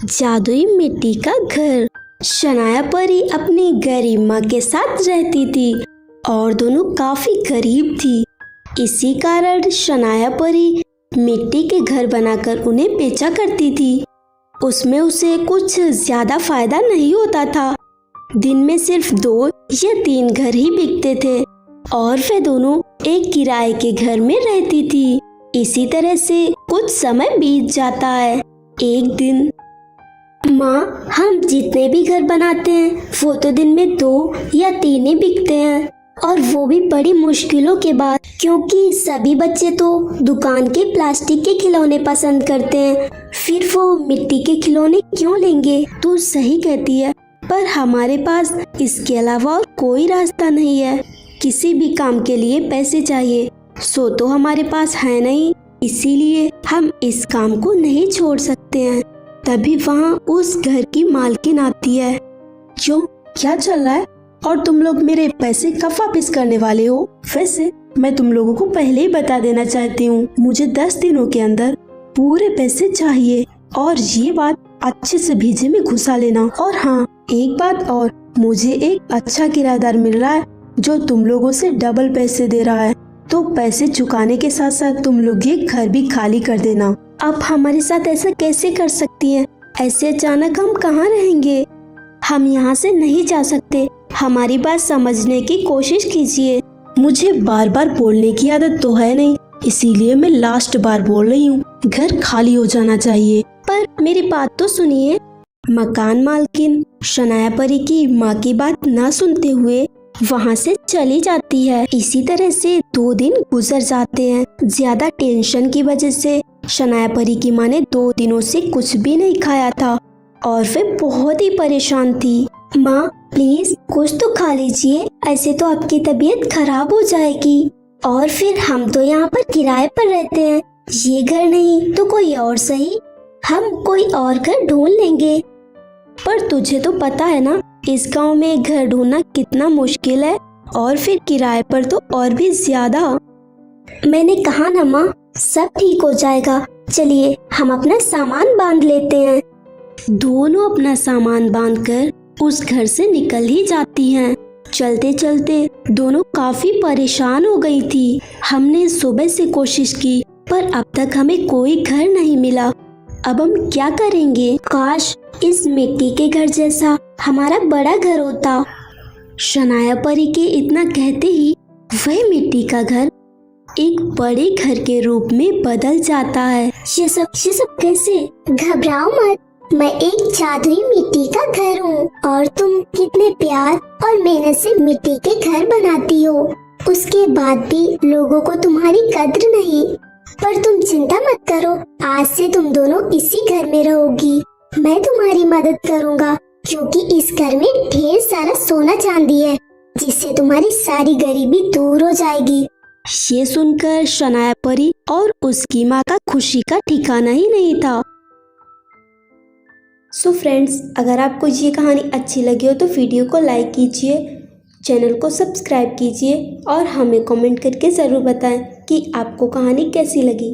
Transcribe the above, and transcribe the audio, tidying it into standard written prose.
जादुई मिट्टी का घर। शनाया परी अपनी गरीब माँ के साथ रहती थी और दोनों काफी गरीब थी। इसी कारण शनाया परी मिट्टी के घर बनाकर उन्हें बेचा करती थी। उसमें उसे कुछ ज्यादा फायदा नहीं होता था। दिन में सिर्फ 2 या 3 घर ही बिकते थे और वे दोनों एक किराए के घर में रहती थी। इसी तरह से कुछ समय बीत जाता है। एक दिन, माँ, हम जितने भी घर बनाते हैं वो तो दिन में 2 या 3 ही बिकते हैं, और वो भी बड़ी मुश्किलों के बाद, क्योंकि सभी बच्चे तो दुकान के प्लास्टिक के खिलौने पसंद करते हैं। फिर वो मिट्टी के खिलौने क्यों लेंगे? तू सही कहती है, पर हमारे पास इसके अलावा और कोई रास्ता नहीं है। किसी भी काम के लिए पैसे चाहिए, सो तो हमारे पास है नहीं, इसीलिए हम इस काम को नहीं छोड़ सकते हैं। तभी वहाँ उस घर की मालकिन आती है। क्यों, क्या चल रहा है? और तुम लोग मेरे पैसे कब वापस करने वाले हो? वैसे मैं तुम लोगों को पहले ही बता देना चाहती हूँ, मुझे 10 दिनों के अंदर पूरे पैसे चाहिए, और ये बात अच्छे से भेजे में घुसा लेना। और हाँ, एक बात और, मुझे एक अच्छा किराएदार मिल रहा है जो तुम लोगों से डबल पैसे दे रहा है, तो पैसे चुकाने के साथ साथ तुम लोग ये घर भी खाली कर देना। आप हमारे साथ ऐसा कैसे कर सकती हैं? ऐसे अचानक हम कहाँ रहेंगे? हम यहाँ से नहीं जा सकते, हमारी बात समझने की कोशिश कीजिए। मुझे बार बार बोलने की आदत तो है नहीं, इसीलिए मैं लास्ट बार बोल रही हूँ, घर खाली हो जाना चाहिए। पर मेरी बात तो सुनिए। मकान मालकिन शनाया परी की माँ की बात ना सुनते हुए वहाँ से चली जाती है। इसी तरह से 2 दिन गुजर जाते हैं। ज्यादा टेंशन की वजह से शनाया परी की माँ ने 2 दिनों से कुछ भी नहीं खाया था और वे बहुत ही परेशान थी। माँ, प्लीज कुछ तो खा लीजिए, ऐसे तो आपकी तबीयत खराब हो जाएगी। और फिर हम तो यहाँ पर किराए पर रहते हैं, ये घर नहीं तो कोई और सही, हम कोई और घर ढूंढ लेंगे। पर तुझे तो पता है ना, इस गांव में घर ढूंढना कितना मुश्किल है, और फिर किराए पर तो और भी ज्यादा। मैंने कहा ना माँ, सब ठीक हो जाएगा। चलिए हम अपना सामान बांध लेते हैं। दोनों अपना सामान बांधकर उस घर से निकल ही जाती हैं। चलते चलते दोनों काफी परेशान हो गई थी। हमने सुबह से कोशिश की, पर अब तक हमें कोई घर नहीं मिला। अब हम क्या करेंगे? काश इस मिट्टी के घर जैसा हमारा बड़ा घर होता। शनाया परी के इतना कहते ही वह मिट्टी का घर एक बड़े घर के रूप में बदल जाता है। ये सब कैसे? घबराओ मत, मैं एक जादुई मिट्टी का घर हूँ, और तुम कितने प्यार और मेहनत से मिट्टी के घर बनाती हो, उसके बाद भी लोगों को तुम्हारी कद्र नहीं। पर तुम चिंता मत करो, आज से तुम दोनों इसी घर में रहोगी। मैं तुम्हारी मदद करूँगा, क्योंकि इस घर में ढेर सारा सोना चांदी है, जिससे तुम्हारी सारी गरीबी दूर हो जाएगी। ये सुनकर शनाया परी और उसकी माँ का खुशी का ठिकाना ही नहीं था। सो फ्रेंड्स, अगर आपको ये कहानी अच्छी लगी हो तो वीडियो को लाइक कीजिए, चैनल को सब्सक्राइब कीजिए और हमें कमेंट करके ज़रूर बताएं कि आपको कहानी कैसी लगी।